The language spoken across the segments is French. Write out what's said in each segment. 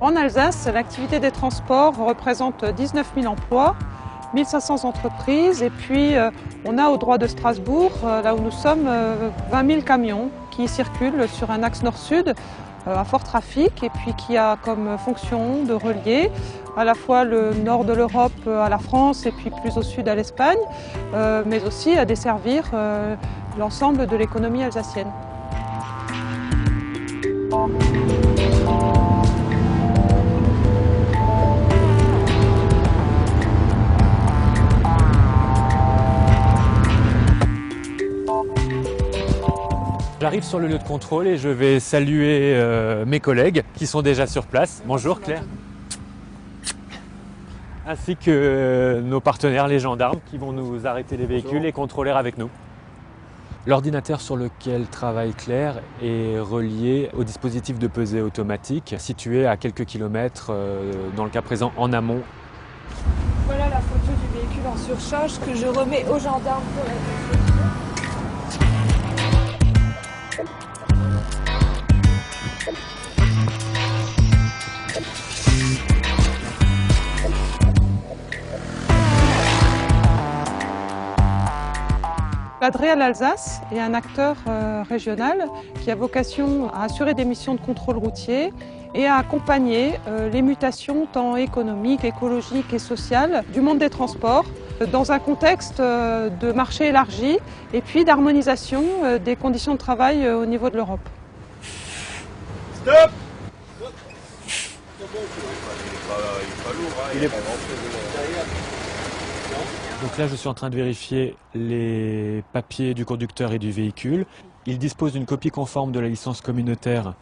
En Alsace, l'activité des transports représente 19 000 emplois, 1500 entreprises et puis on a au droit de Strasbourg, là où nous sommes, 20 000 camions qui circulent sur un axe nord-sud à fort trafic et puis qui a comme fonction de relier à la fois le nord de l'Europe à la France et puis plus au sud à l'Espagne, mais aussi à desservir l'ensemble de l'économie alsacienne. J'arrive sur le lieu de contrôle et je vais saluer mes collègues qui sont déjà sur place. Bonjour Claire. Ainsi que nos partenaires, les gendarmes, qui vont nous arrêter les véhicules et contrôler avec nous. L'ordinateur sur lequel travaille Claire est relié au dispositif de pesée automatique situé à quelques kilomètres, dans le cas présent en amont. Voilà la photo du véhicule en surcharge que je remets aux gendarmes pour la construction. L'Adréal Alsace est un acteur régional qui a vocation à assurer des missions de contrôle routier et à accompagner les mutations tant économiques, écologiques et sociales du monde des transports dans un contexte de marché élargi et puis d'harmonisation des conditions de travail au niveau de l'Europe. Stop! Donc là, je suis en train de vérifier les papiers du conducteur et du véhicule. Il dispose d'une copie conforme de la licence communautaire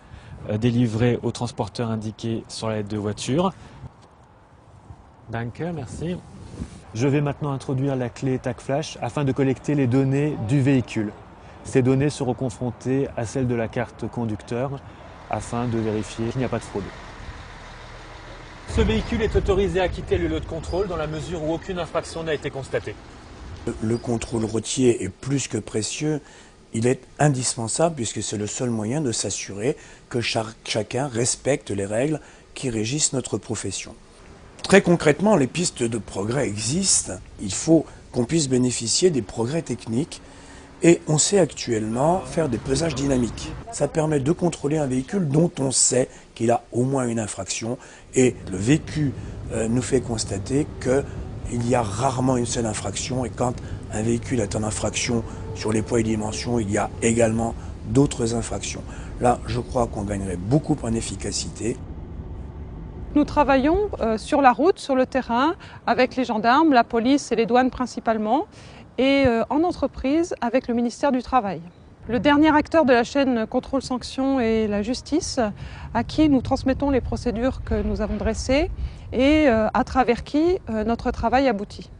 délivrée au transporteur indiqué sur la lettre de voiture. Danke, merci. Je vais maintenant introduire la clé TAC Flash afin de collecter les données du véhicule. Ces données seront confrontées à celles de la carte conducteur afin de vérifier qu'il n'y a pas de fraude. Ce véhicule est autorisé à quitter le lieu de contrôle dans la mesure où aucune infraction n'a été constatée. Le contrôle routier est plus que précieux. Il est indispensable puisque c'est le seul moyen de s'assurer que chacun respecte les règles qui régissent notre profession. Très concrètement, les pistes de progrès existent. Il faut qu'on puisse bénéficier des progrès techniques et on sait actuellement faire des pesages dynamiques. Ça permet de contrôler un véhicule dont on sait qu'il a au moins une infraction et le vécu nous fait constater qu'il y a rarement une seule infraction et quand un véhicule est en infraction sur les poids et dimensions, il y a également d'autres infractions. Là, je crois qu'on gagnerait beaucoup en efficacité. Nous travaillons sur la route, sur le terrain, avec les gendarmes, la police et les douanes principalement, et en entreprise avec le ministère du Travail. Le dernier acteur de la chaîne contrôle-sanction est la justice, à qui nous transmettons les procédures que nous avons dressées et à travers qui notre travail aboutit.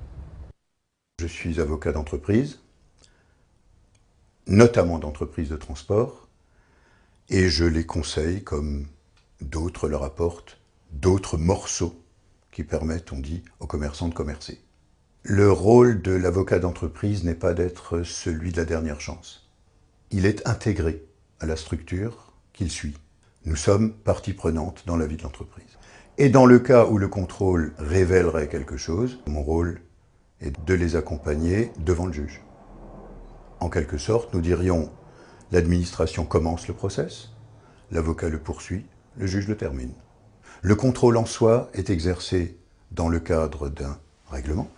Je suis avocat d'entreprise, notamment d'entreprises de transport, et je les conseille comme d'autres leur apportent d'autres morceaux qui permettent, on dit, aux commerçants de commercer. Le rôle de l'avocat d'entreprise n'est pas d'être celui de la dernière chance. Il est intégré à la structure qu'il suit. Nous sommes partie prenante dans la vie de l'entreprise. Et dans le cas où le contrôle révélerait quelque chose, mon rôle est de les accompagner devant le juge. En quelque sorte, nous dirions, l'administration commence le process, l'avocat le poursuit, le juge le termine. Le contrôle en soi est exercé dans le cadre d'un règlement.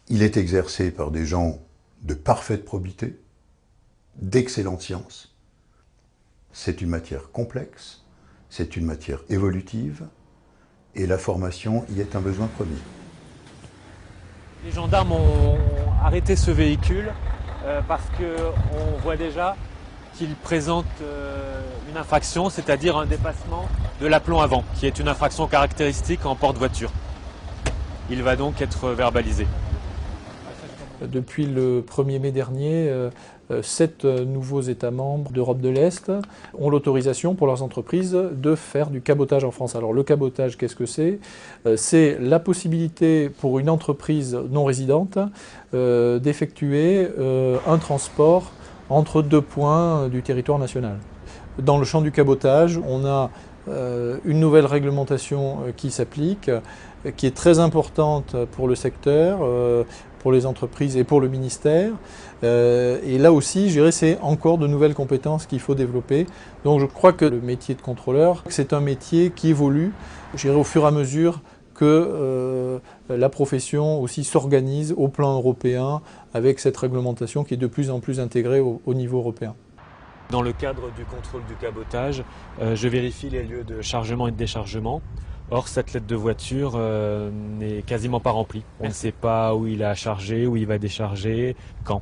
Il est exercé par des gens de parfaite probité, d'excellente science. C'est une matière complexe, c'est une matière évolutive, et la formation y est un besoin premier. Les gendarmes ont arrêté ce véhicule parce qu'on voit déjà qu'il présente une infraction, c'est-à-dire un dépassement de l'aplomb avant, qui est une infraction caractéristique en porte-voiture. Il va donc être verbalisé. Depuis le 1er mai dernier, 7 nouveaux États membres d'Europe de l'Est ont l'autorisation pour leurs entreprises de faire du cabotage en France. Alors le cabotage, qu'est-ce que c'est? C'est la possibilité pour une entreprise non résidente d'effectuer un transport entre 2 points du territoire national. Dans le champ du cabotage, on a une nouvelle réglementation qui s'applique, qui est très importante pour le secteur, pour les entreprises et pour le ministère. Et là aussi, je dirais, c'est encore de nouvelles compétences qu'il faut développer. Donc je crois que le métier de contrôleur, c'est un métier qui évolue, je dirais, au fur et à mesure que la profession aussi s'organise au plan européen avec cette réglementation qui est de plus en plus intégrée au niveau européen. Dans le cadre du contrôle du cabotage, je vérifie les lieux de chargement et de déchargement. Or, cette lettre de voiture n'est quasiment pas remplie. On ne sait pas où il a chargé, où il va décharger, quand.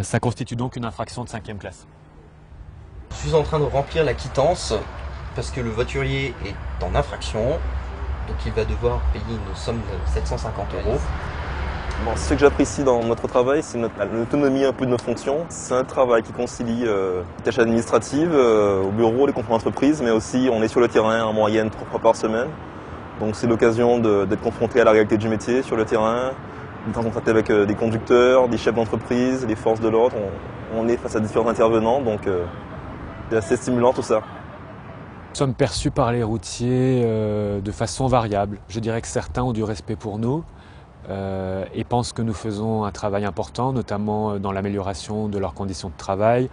Ça constitue donc une infraction de 5e classe. Je suis en train de remplir la quittance parce que le voiturier est en infraction. Donc il va devoir payer une somme de 750 €. Bon, ce que j'apprécie dans notre travail, c'est l'autonomie un peu de notre fonction. C'est un travail qui concilie les tâches administratives au bureau, les contrôles d'entreprise, mais aussi on est sur le terrain en moyenne 3 fois par semaine. Donc c'est l'occasion d'être confronté à la réalité du métier sur le terrain, d'être en contact avec des conducteurs, des chefs d'entreprise, des forces de l'ordre. On est face à différents intervenants, donc c'est assez stimulant tout ça. Nous sommes perçus par les routiers de façon variable. Je dirais que certains ont du respect pour nous. Et pensent que nous faisons un travail important, notamment dans l'amélioration de leurs conditions de travail,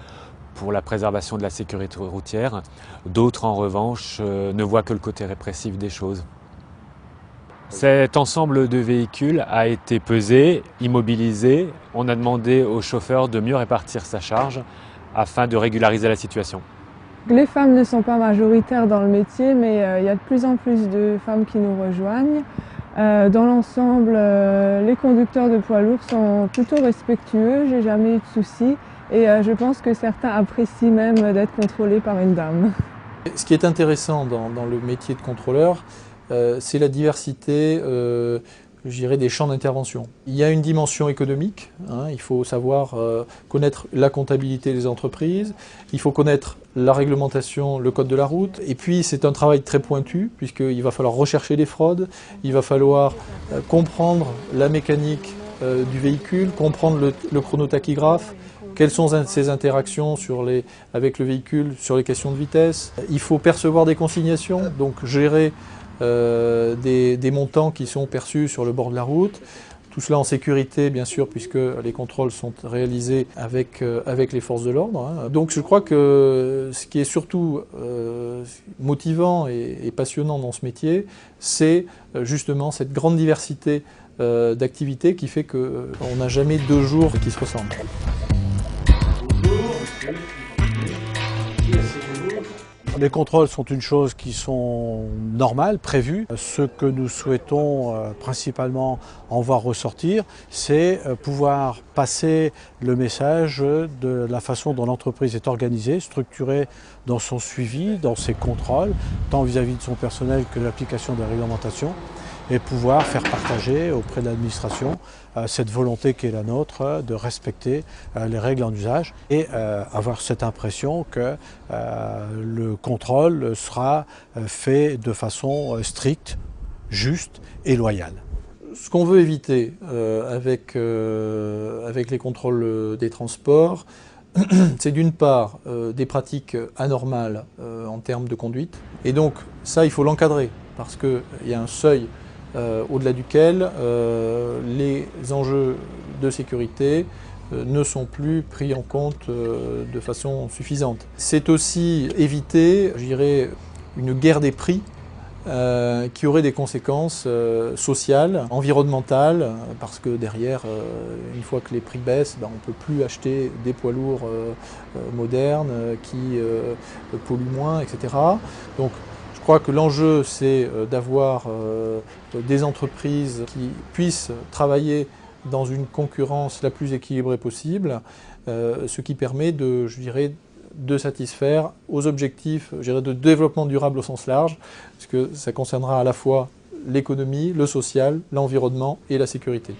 pour la préservation de la sécurité routière. D'autres, en revanche, ne voient que le côté répressif des choses. Cet ensemble de véhicules a été pesé, immobilisé. On a demandé au chauffeur de mieux répartir sa charge afin de régulariser la situation. Les femmes ne sont pas majoritaires dans le métier, mais il y a de plus en plus de femmes qui nous rejoignent. Dans l'ensemble, les conducteurs de poids lourds sont plutôt respectueux, j'ai jamais eu de soucis et je pense que certains apprécient même d'être contrôlés par une dame. Ce qui est intéressant dans le métier de contrôleur, c'est la diversité je dirais, des champs d'intervention. Il y a une dimension économique, hein, il faut savoir connaître la comptabilité des entreprises, il faut connaître la réglementation, le code de la route, et puis c'est un travail très pointu, puisqu'il va falloir rechercher les fraudes, il va falloir comprendre la mécanique du véhicule, comprendre le chronotachygraphe, quelles sont ses interactions avec le véhicule sur les questions de vitesse. Il faut percevoir des consignations, donc gérer des montants qui sont perçus sur le bord de la route. Tout cela en sécurité, bien sûr, puisque les contrôles sont réalisés avec les forces de l'ordre. Hein. Donc je crois que ce qui est surtout motivant et passionnant dans ce métier, c'est justement cette grande diversité d'activités qui fait qu'on n'a jamais 2 jours qui se ressemblent. Les contrôles sont une chose qui sont normales, prévues. Ce que nous souhaitons principalement en voir ressortir, c'est pouvoir passer le message de la façon dont l'entreprise est organisée, structurée dans son suivi, dans ses contrôles, tant vis-à-vis de son personnel que de l'application des réglementations, et pouvoir faire partager auprès de l'administration cette volonté qui est la nôtre de respecter les règles en usage et avoir cette impression que le contrôle sera fait de façon stricte, juste et loyale. Ce qu'on veut éviter avec les contrôles des transports, c'est d'une part des pratiques anormales en termes de conduite, et donc ça il faut l'encadrer parce qu'il y a un seuil au-delà duquel les enjeux de sécurité ne sont plus pris en compte de façon suffisante. C'est aussi éviter, je dirais, une guerre des prix qui aurait des conséquences sociales, environnementales, parce que derrière, une fois que les prix baissent, on ne peut plus acheter des poids lourds modernes qui polluent moins, etc. Donc, je crois que l'enjeu, c'est d'avoir des entreprises qui puissent travailler dans une concurrence la plus équilibrée possible, ce qui permet de, je dirais, de satisfaire aux objectifs, je dirais, de développement durable au sens large, parce que ça concernera à la fois l'économie, le social, l'environnement et la sécurité.